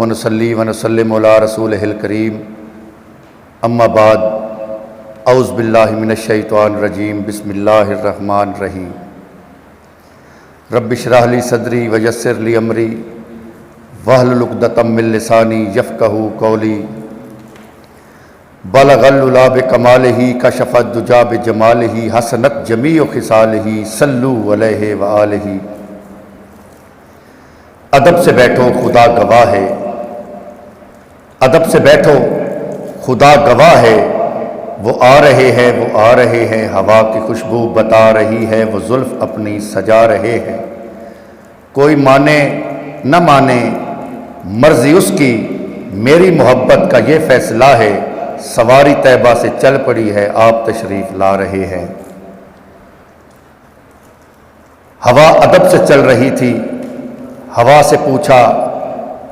ونصلی ونسلم علی رسولہ الکریم اما بعد اعوذ باللہ من الشیطان الرجیم بسم اللہ الرحمن الرحیم رب اشرح لی صدری ویسر لی امری واحلل عقدۃ من لسانی یفقہوا قولی بلغ العلا بکمالہ کشف الدجی بجمالہ حسنت جمیع خصالہ صلوا علیہ وآلہ۔ ادب سے بیٹھو خدا گواہ ہے، ادب سے بیٹھو خدا گواہ ہے، وہ آ رہے ہیں وہ آ رہے ہیں، ہوا کی خوشبو بتا رہی ہے، وہ زلف اپنی سجا رہے ہیں۔ کوئی مانے نہ مانے مرضی اس کی، میری محبت کا یہ فیصلہ ہے، سواری طیبہ سے چل پڑی ہے، آپ تشریف لا رہے ہیں۔ ہوا ادب سے چل رہی تھی، ہوا سے پوچھا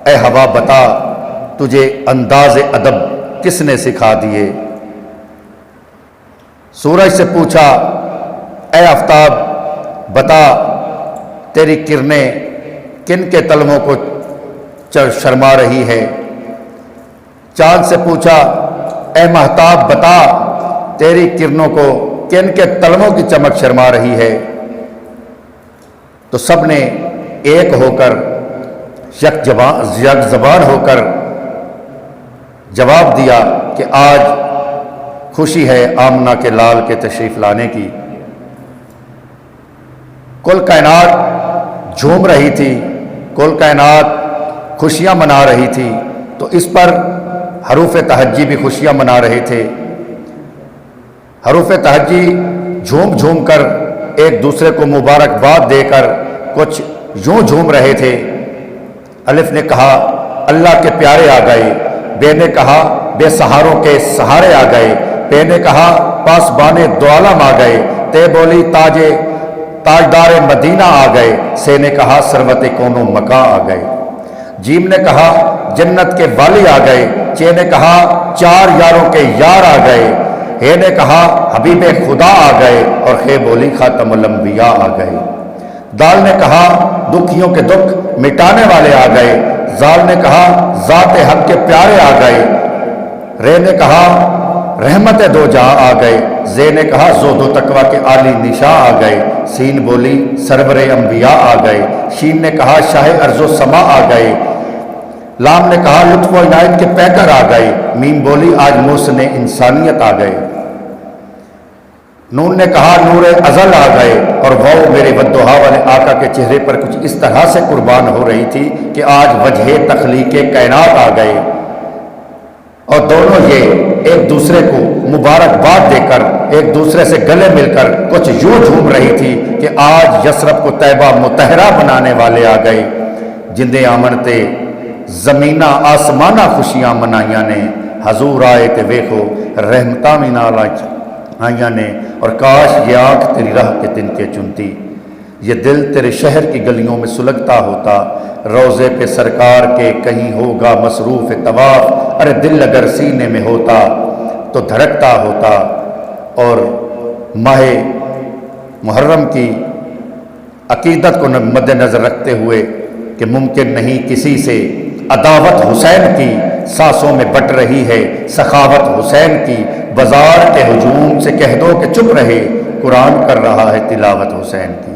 اے ہوا بتا تجھے انداز ادب کس نے سکھا دیے؟ سورج سے پوچھا اے آفتاب بتا تیری کرنیں کن کے تلووں کو شرما رہی ہے؟ چاند سے پوچھا اے مہتاب بتا تیری کرنوں کو کن کے تلووں کی چمک شرما رہی ہے؟ تو سب نے ایک ہو کر یک زبان ہو کر جواب دیا کہ آج خوشی ہے آمنہ کے لال کے تشریف لانے کی۔ کل کائنات جھوم رہی تھی، کل کائنات خوشیاں منا رہی تھی، تو اس پر حروف تہجی بھی خوشیاں منا رہے تھے۔ حروف تہجی جھوم جھوم کر ایک دوسرے کو مبارکباد دے کر کچھ یوں جھوم رہے تھے۔ الف نے کہا اللہ کے پیارے آ گئے، بے نے کہا بے سہاروں کے سہارے آ گئے، بے نے کہا پاسبان دو عالم آ گئے، تے بولی تاجدار مدینہ آ گئے، سے نے کہا سروت کون و مکاں آ گئے، جیم نے کہا جنت کے والی آ گئے، چے نے کہا چار یاروں کے یار آ گئے، ہے نے کہا حبیب خدا آ گئے، اور خے بولی خاتم الانبیاء آ گئے، دال نے کہا دکھیوں کے دکھ مٹانے والے آ گئے، زال نے کہا ذات حق کے پیارے آ گئے، رے نے کہا رحمت دو جہاں آ گئے، زے نے کہا زہد و تقوی کے عالی نشاں آ گئے، سین بولی سرور انبیاء آ گئے، شین نے کہا شاہ ارض و سما آ گئے، لام نے کہا لطف و عنایت کے پیکر آ گئے، میم بولی آج محسن انسانیت آ گئے، نون نے کہا نور ازل آ گئے، اور وہ میرے والضحیٰ والے آقا کے چہرے پر کچھ اس طرح سے قربان ہو رہی تھی کہ آج وجہ تخلیق کائنات آ گئے، اور دونوں یہ ایک دوسرے کو مبارکباد دے کر ایک دوسرے سے گلے مل کر کچھ یوں جھوم رہی تھی کہ آج یثرب کو طیبہ مطہرہ بنانے والے آ گئے، جندے آمنتے زمینہ آسمانہ خوشیاں منائیاں نے، حضور آئے تے ویکھو رحمتاں بھی نال آئیاں نے، اور کاش یہ آنکھ تیری راہ کے تن کے چنتی، یہ دل تیرے شہر کی گلیوں میں سلگتا ہوتا، روضے پہ سرکار کے کہیں ہوگا مصروف طواف، ارے دل اگر سینے میں ہوتا تو دھڑکتا ہوتا۔ اور ماہ محرم کی عقیدت کو مد نظر رکھتے ہوئے کہ ممکن نہیں کسی سے عداوت حسین کی سانسوں میں بٹ رہی ہے، سخاوت حسین کی بازار کے ہجوم سے کہہ دو کہ چپ رہے، قرآن کر رہا ہے تلاوت حسین کی۔